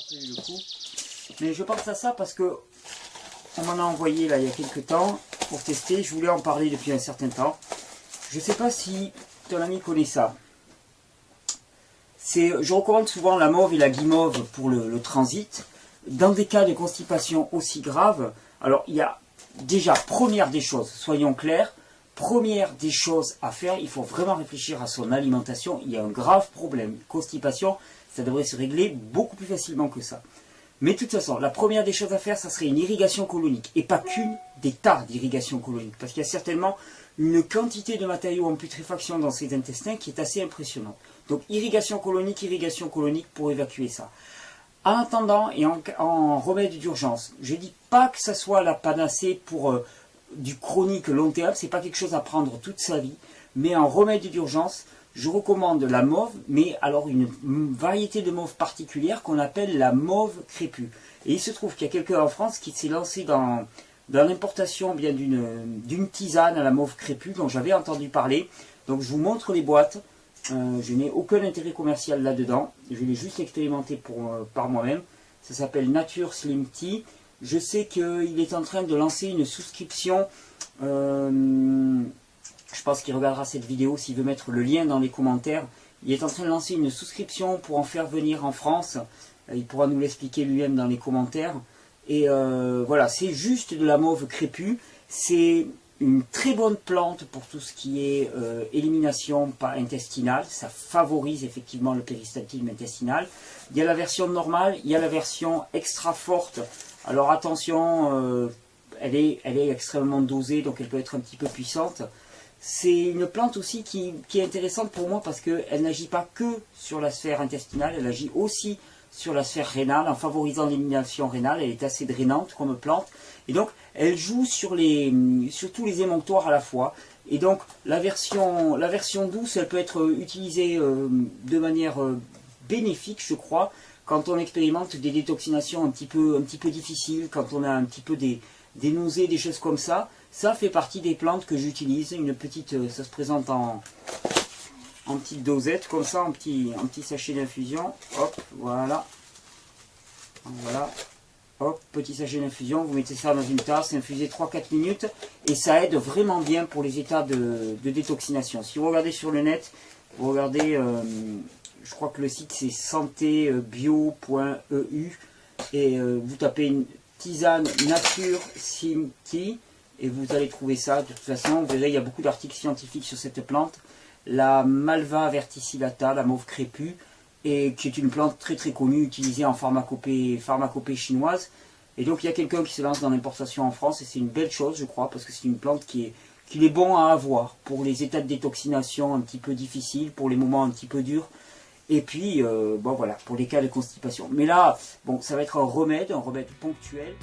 prévu le coup. Mais je pense à ça parce que on m'en a envoyé là il y a quelques temps pour tester. Je voulais en parler depuis un certain temps. Je ne sais pas si ton ami connaît ça. Je recommande souvent la mauve et la guimauve pour le transit. Dans des cas de constipation aussi graves, alors il y a déjà, première des choses, soyons clairs, première des choses à faire, il faut vraiment réfléchir à son alimentation. Il y a un grave problème. Constipation, ça devrait se régler beaucoup plus facilement que ça. Mais de toute façon, la première des choses à faire, ça serait une irrigation colonique. Et pas qu'une, des tas d'irrigation colonique. Parce qu'il y a certainement une quantité de matériaux en putréfaction dans ses intestins qui est assez impressionnante. Donc irrigation colonique pour évacuer ça. En attendant et en remède d'urgence, je ne dis pas que ça soit la panacée pour du chronique long terme, c'est pas quelque chose à prendre toute sa vie, mais en remède d'urgence, je recommande la mauve, mais alors une variété de mauve particulière qu'on appelle la mauve crépue. Et il se trouve qu'il y a quelqu'un en France qui s'est lancé dans l'importation bien d'une tisane à la mauve crépue dont j'avais entendu parler. Donc je vous montre les boîtes. Je n'ai aucun intérêt commercial là-dedans. Je l'ai juste expérimenté par moi-même. Ça s'appelle Nature Slim Tea. Je sais qu'il est en train de lancer une souscription. Je pense qu'il regardera cette vidéo s'il veut mettre le lien dans les commentaires. Il est en train de lancer une souscription pour en faire venir en France. Il pourra nous l'expliquer lui-même dans les commentaires. Et voilà, c'est juste de la mauve crépue. C'est une très bonne plante pour tout ce qui est élimination intestinale. Ça favorise effectivement le péristaltisme intestinal. Il y a la version normale, il y a la version extra forte. Alors attention, elle est extrêmement dosée, donc elle peut être un petit peu puissante. C'est une plante aussi qui est intéressante pour moi parce qu'elle n'agit pas que sur la sphère intestinale, elle agit aussi sur la sphère rénale, en favorisant l'élimination rénale. Elle est assez drainante comme plante. Et donc, elle joue sur tous les émonctoires à la fois. Et donc, la version douce, elle peut être utilisée de manière bénéfique, je crois, quand on expérimente des détoxinations un petit peu difficiles, quand on a un petit peu des nausées, des choses comme ça. Ça fait partie des plantes que j'utilise. Ça se présente en petite dosette, comme ça, en petit sachet d'infusion. Hop, voilà. Voilà. Hop, petit sachet d'infusion. Vous mettez ça dans une tasse, infusez 3-4 minutes. Et ça aide vraiment bien pour les états de détoxination. Si vous regardez sur le net, vous regardez, je crois que le site c'est santébio.eu. Et vous tapez une tisane Nature Slim Tea. Et vous allez trouver ça. De toute façon, vous verrez, il y a beaucoup d'articles scientifiques sur cette plante. La Malva verticillata, la mauve crépue, et qui est une plante très très connue, utilisée en pharmacopée chinoise. Et donc il y a quelqu'un qui se lance dans l'importation en France, et c'est une belle chose je crois, parce que c'est une plante qu'il est bon à avoir pour les états de détoxination un petit peu difficiles, pour les moments un petit peu durs, et puis bon voilà, pour les cas de constipation. Mais là, bon, ça va être un remède ponctuel.